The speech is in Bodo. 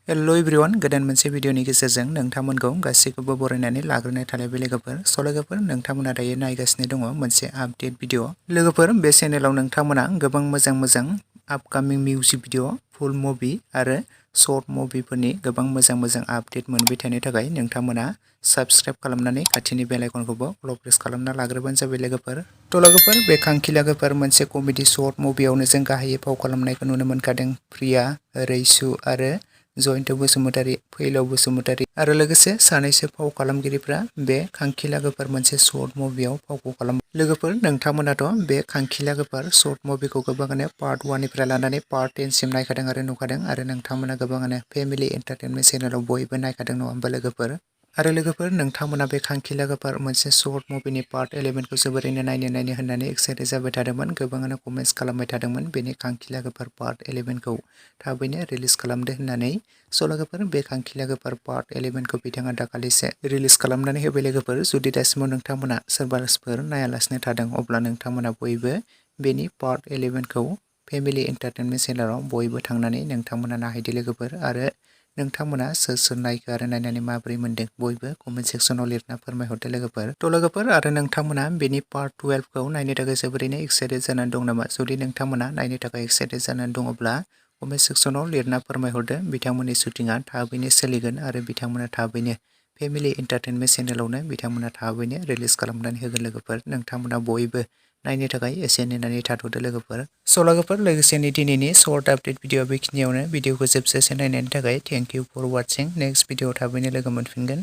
हेलो एवरीवन गोदान मोनसे भिडियोनि गेजेरजों नोंथांमोनखौ गासैखौबो बरायनानै लाग्रोनाय थाबाय लोगोफोर लोगोफोर नोंथांमोना दायो नायगासिनो दङ मोनसे आपडेट भिडियो लोगोफोर बे चेनेलाव नोंथांमोना गोबां मोजां आपकामिं मिउजिक भिडियो फुल मुभि आरो शर्ट मुभिफोरनि गोबां मोजां आपडेट मोनबाय थानो थाखाय नोंथांमोना सब्सक्राइब खालामनानै खाथिनि बेल आइकनखौबो अल प्रेस खालामना लाग्रोबानो जाबाय लोगोफोर लोगोफोर बे खांखिला गोफार मोनसे कमेडि शर्ट मुभियावनो जों गाहायै फाव खालामनायखौ नुनो मोनखादों प्रिया रैसु आरो जयन्त बसुमतारी फैलाव बसुमतारी आरो लोगोसे सानैसो फाव खालामगिरिफ्रा बे खांखिला गोफार मोनसे शर्ट मुभियाव फावखौ खालामो लोगोफोर नोंथांमोनाथ' बे खांखिला गोफार शर्ट मुभिखौ गोबाङानो पार्ट 1 निफ्राय लानानै पार्ट 10 सिम नायखादों आरो नुखादों आरो नोंथांमोना गोबाङानो फेमिलि एन्टारटेनमेन्ट चेनेलाव बयबो नायखादों नङा होमबा लोगोफोर आरो लोगोफोर नोंथांमोना बे खांखिला गोफार मोनसे शर्ट मुभिनि पार्ट 11 खौ जोबोरैनो नायनो होननानै एक्साइटेड जाबाय थादोंमोन गोबाङानो कमेन्ट्स खालामबाय थादोंमोन बेनि खांखिला गोफार पार्ट 11 खौ थाबैनो रिलिज खालामदो होननानै लोगोफोर बे खांखिला गोफार पार्ट 11 खौ बिथाङा दाखालिसो रिलिज खालामनानै होबाय लोगोफोर जुदि दासिमाव नोंथांमोना सोरबाफोर नायालासिनो थादों अब्ला नोंथांमोना बयबो बेनि पार्ट 11 खौ फेमिलि एन्टारटेनमेन्ट चेनेलाव बयबो थांनानै नोंथांमोना नायहैदो लोगोफोर आरो नोंथांमोना सोर नायखो आरो नायनानै माबोरै मोनदों बयबो कमेन्ट सेक्सनाव लिरना फोरमायहरदो लोगोफोर आरो नोंथांमोना बेनि पार्ट 12 खौ नायनो थाखाय जोबोरैनो एक्साइटेड जानानै दं नामा जुदि नोंथांमोना नायनो थाखाय एक्साइटेड जानानै दङब्ला कमेन्ट सेक्सनाव लिरना फोरमायहरदो बिथांमोननि शुटिंआ थाबैनो सोलिगोन आरो बिथांमोना थाबैनो फेमिलि एन्टारटेनमेन्ट चेनेलावनो बिथांमोना थाबैनो रिलिज खालामनानै होगोन लोगोफोर नोंथांमोना बयबो नायनो थाखाय एसे नेनानै थाथ'दो लोगोफोर लोगोफोर लोगोसेनि दिनैनि शर्ट आपडेट भिडियो बेखिनियावनो भिडियोखौ जोबजासे नायनायनि थाखाय thank you for watching next भिडियोआव थाबैनो लोगो मोनफिनगोन।